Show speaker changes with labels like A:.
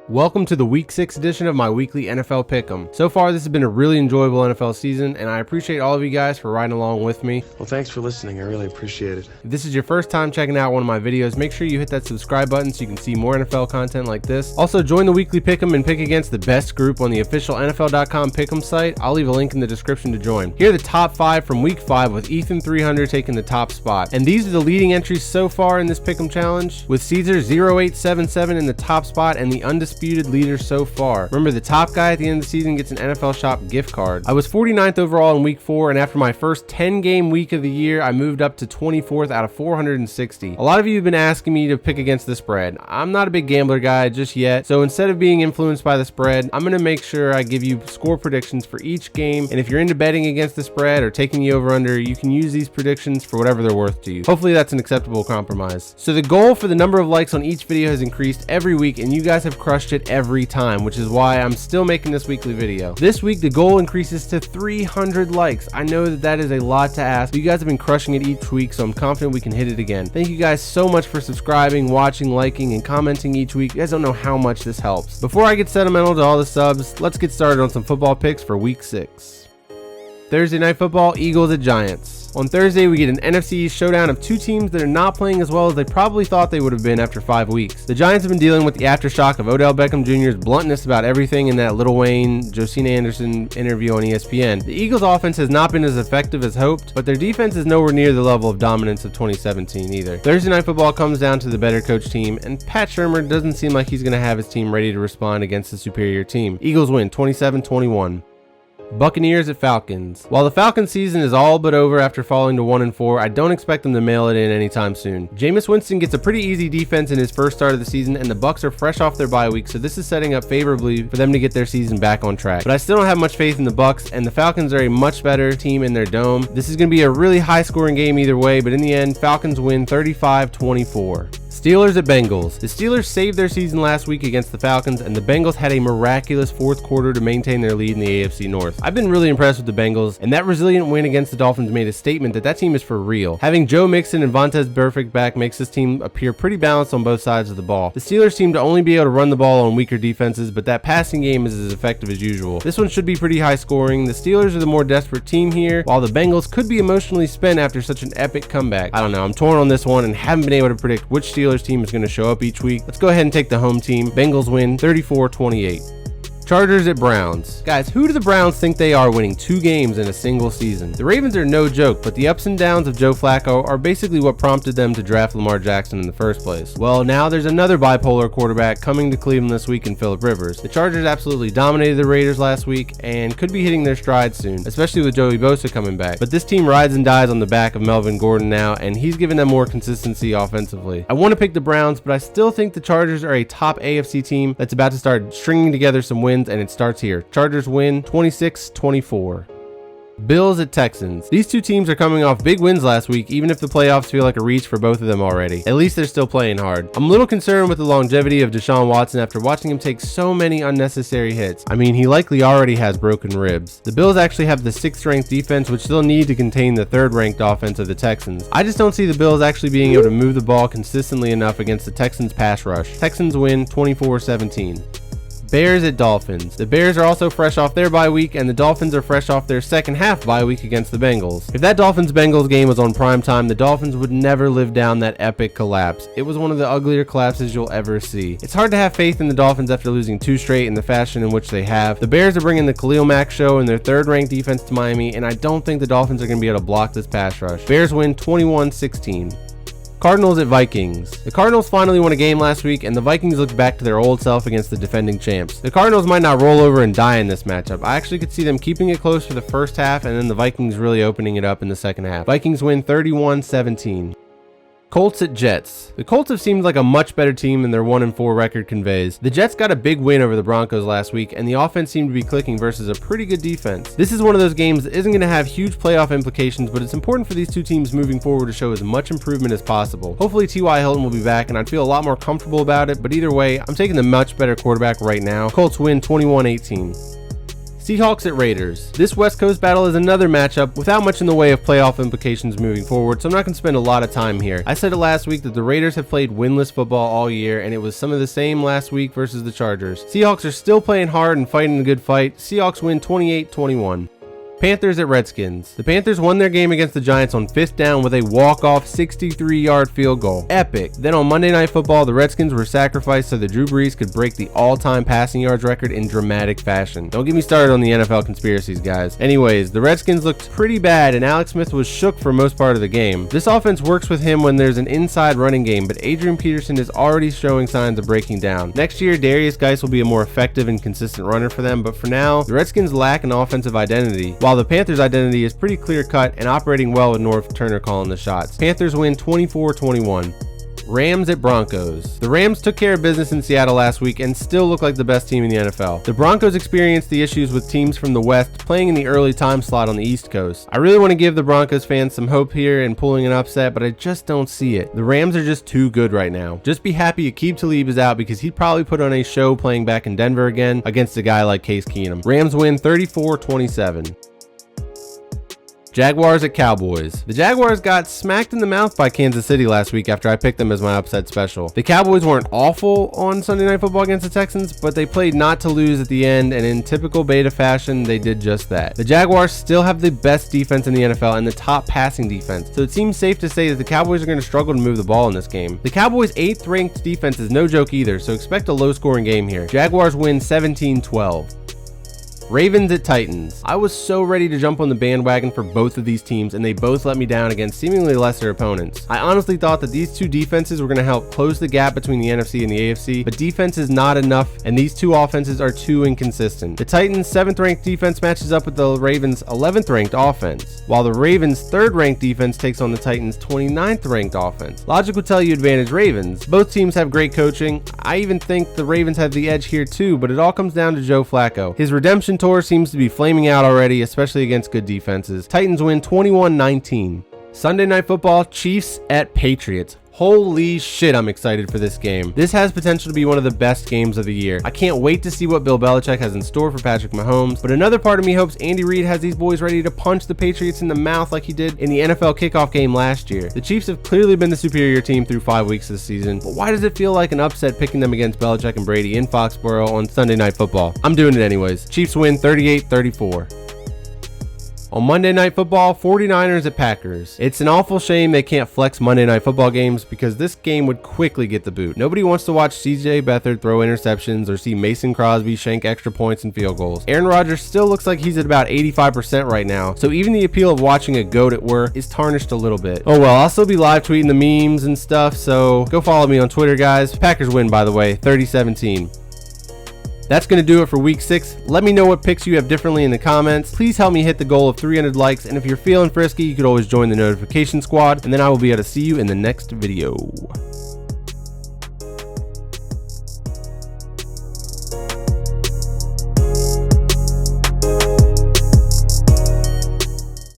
A: Welcome to the Week 6 edition of my weekly NFL Pick'em. So far, this has been a really enjoyable NFL season, and I appreciate all of you guys for riding along with me.
B: Well, thanks for listening. I really appreciate it.
A: If this is your first time checking out one of my videos, make sure you hit that subscribe button so you can see more NFL content like this. Also, join the weekly Pick'em and pick against the best group on the official NFL.com Pick'em site. I'll leave a link in the description to join. Here are the top 5 from Week 5 with Ethan 300 taking the top spot. And these are the leading entries so far in this Pick'em challenge, with Caesar 0877 in the top spot and the undisputed leader so far. Remember, the top guy at the end of the season gets an NFL Shop gift card. I was 49th overall in Week 4, and after my first 10-game week of the year, I moved up to 24th out of 460. A lot of you have been asking me to pick against the spread. I'm not a big gambler guy just yet, so instead of being influenced by the spread, I'm going to make sure I give you score predictions for each game, and if you're into betting against the spread or taking the over-under, you can use these predictions for whatever they're worth to you. Hopefully that's an acceptable compromise. So the goal for the number of likes on each video has increased every week, and you guys have crushed it every time, which is why I'm still making this weekly video. This week the goal increases to 300 likes. I know that is a lot to ask, but you guys have been crushing it each week, so I'm confident we can hit it again. Thank you guys so much for subscribing, watching, liking, and commenting each week. You guys don't know how much this helps. Before I get sentimental to all the subs, let's get started on some football picks for Week 6. Thursday Night Football, Eagles at Giants. On Thursday, we get an NFC showdown of two teams that are not playing as well as they probably thought they would have been after 5 weeks. The Giants have been dealing with the aftershock of Odell Beckham Jr.'s bluntness about everything in that Lil Wayne, Josina Anderson interview on ESPN. The Eagles' offense has not been as effective as hoped, but their defense is nowhere near the level of dominance of 2017 either. Thursday Night Football comes down to the better coach team, and Pat Shurmur doesn't seem like he's going to have his team ready to respond against the superior team. Eagles win 27-21. Buccaneers at Falcons. While the Falcons season is all but over after falling to 1-4, I don't expect them to mail it in anytime soon. Jameis Winston gets a pretty easy defense in his first start of the season, and the Bucs are fresh off their bye week, so this is setting up favorably for them to get their season back on track. But I still don't have much faith in the Bucs, and the Falcons are a much better team in their dome. This is going to be a really high-scoring game either way, but in the end, Falcons win 35-24. Steelers at Bengals. The Steelers saved their season last week against the Falcons, and the Bengals had a miraculous fourth quarter to maintain their lead in the AFC North. I've been really impressed with the Bengals, and that resilient win against the Dolphins made a statement that team is for real. Having Joe Mixon and Vontaze Burfict back makes this team appear pretty balanced on both sides of the ball. The Steelers seem to only be able to run the ball on weaker defenses, but that passing game is as effective as usual. This one should be pretty high scoring. The Steelers are the more desperate team here, while the Bengals could be emotionally spent after such an epic comeback. I don't know, I'm torn on this one and haven't been able to predict which Steelers team is going to show up each week. Let's go ahead and take the home team. Bengals win 34-28. Chargers at Browns. Guys, who do the Browns think they are winning 2 games in a single season? The Ravens are no joke, but the ups and downs of Joe Flacco are basically what prompted them to draft Lamar Jackson in the first place. Well, now there's another bipolar quarterback coming to Cleveland this week in Phillip Rivers. The Chargers absolutely dominated the Raiders last week and could be hitting their stride soon, especially with Joey Bosa coming back. But this team rides and dies on the back of Melvin Gordon now, and he's given them more consistency offensively. I want to pick the Browns, but I still think the Chargers are a top AFC team that's about to start stringing together some wins, and it starts here. Chargers win 26-24. Bills at Texans. These two teams are coming off big wins last week, even if the playoffs feel like a reach for both of them already. At least they're still playing hard. I'm a little concerned with the longevity of Deshaun Watson after watching him take so many unnecessary hits. I mean, he likely already has broken ribs. The Bills actually have the 6th ranked defense, which they'll need to contain the 3rd ranked offense of the Texans. I just don't see the Bills actually being able to move the ball consistently enough against the Texans pass rush. Texans win 24-17. Bears at Dolphins. The Bears are also fresh off their bye week, and the Dolphins are fresh off their second half bye week against the Bengals. If that Dolphins-Bengals game was on prime time, the Dolphins would never live down that epic collapse. It was one of the uglier collapses you'll ever see. It's hard to have faith in the Dolphins after losing 2 straight in the fashion in which they have. The Bears are bringing the Khalil Mack show and their 3rd-ranked defense to Miami, and I don't think the Dolphins are going to be able to block this pass rush. Bears win 21-16. Cardinals at Vikings. The Cardinals finally won a game last week, and the Vikings looked back to their old self against the defending champs. The Cardinals might not roll over and die in this matchup. I actually could see them keeping it close for the first half, and then the Vikings really opening it up in the second half. Vikings win 31-17. Colts at Jets. The Colts have seemed like a much better team than their 1-4 record conveys. The Jets got a big win over the Broncos last week, and the offense seemed to be clicking versus a pretty good defense. This is one of those games that isn't going to have huge playoff implications, but it's important for these two teams moving forward to show as much improvement as possible. Hopefully T.Y. Hilton will be back, and I'd feel a lot more comfortable about it, but either way, I'm taking the much better quarterback right now. Colts win 21-18. Seahawks at Raiders. This West Coast battle is another matchup without much in the way of playoff implications moving forward, so I'm not going to spend a lot of time here. I said it last week that the Raiders have played winless football all year, and it was some of the same last week versus the Chargers. Seahawks are still playing hard and fighting a good fight. Seahawks win 28-21. Panthers at Redskins. The Panthers won their game against the Giants on 5th down with a walk-off 63-yard field goal. Epic. Then on Monday Night Football, the Redskins were sacrificed so that Drew Brees could break the all-time passing yards record in dramatic fashion. Don't get me started on the NFL conspiracies, guys. Anyways, the Redskins looked pretty bad and Alex Smith was shook for most part of the game. This offense works with him when there's an inside running game, but Adrian Peterson is already showing signs of breaking down. Next year, Darius Geis will be a more effective and consistent runner for them, but for now, the Redskins lack an offensive identity, while the Panthers' identity is pretty clear-cut and operating well with North Turner calling the shots. Panthers win 24-21. Rams at Broncos. The Rams took care of business in Seattle last week and still look like the best team in the NFL. The Broncos experienced the issues with teams from the West playing in the early time slot on the East Coast. I really want to give the Broncos fans some hope here in pulling an upset, but I just don't see it. The Rams are just too good right now. Just be happy Aqib Talib is out because he'd probably put on a show playing back in Denver again against a guy like Case Keenum. Rams win 34-27. Jaguars at Cowboys. The Jaguars got smacked in the mouth by Kansas City last week after I picked them as my upset special. The Cowboys weren't awful on Sunday Night Football against the Texans, but they played not to lose at the end, and in typical beta fashion, they did just that. The Jaguars still have the best defense in the NFL and the top passing defense, so it seems safe to say that the Cowboys are going to struggle to move the ball in this game. The Cowboys' 8th ranked defense is no joke either, so expect a low scoring game here. Jaguars win 17-12. Ravens at Titans. I was so ready to jump on the bandwagon for both of these teams, and they both let me down against seemingly lesser opponents. I honestly thought that these two defenses were going to help close the gap between the NFC and the AFC, but defense is not enough, and these two offenses are too inconsistent. The Titans' 7th ranked defense matches up with the Ravens' 11th ranked offense, while the Ravens' 3rd ranked defense takes on the Titans' 29th ranked offense. Logic would tell you advantage Ravens. Both teams have great coaching. I even think the Ravens have the edge here too, but it all comes down to Joe Flacco. His redemption tour seems to be flaming out already, especially against good defenses. Titans win 21-19. Sunday Night Football, Chiefs at Patriots. Holy shit, I'm excited for this game. This has potential to be one of the best games of the year. I can't wait to see what Bill Belichick has in store for Patrick Mahomes, but another part of me hopes Andy Reid has these boys ready to punch the Patriots in the mouth like he did in the NFL kickoff game last year. The Chiefs have clearly been the superior team through 5 weeks this season, but why does it feel like an upset picking them against Belichick and Brady in Foxborough on Sunday Night Football? I'm doing it anyways. Chiefs win 38-34. On Monday Night Football, 49ers at Packers. It's an awful shame they can't flex Monday Night Football games because this game would quickly get the boot. Nobody wants to watch CJ Beathard throw interceptions or see Mason Crosby shank extra points and field goals. Aaron Rodgers still looks like he's at about 85% right now, so even the appeal of watching a GOAT at work is tarnished a little bit. Oh well, I'll still be live tweeting the memes and stuff, so go follow me on Twitter, guys. Packers win, by the way, 30-17. That's going to do it for week 6. Let me know what picks you have differently in the comments. Please help me hit the goal of 300 likes, and if you're feeling frisky, you could always join the notification squad, and then I will be able to see you in the next video.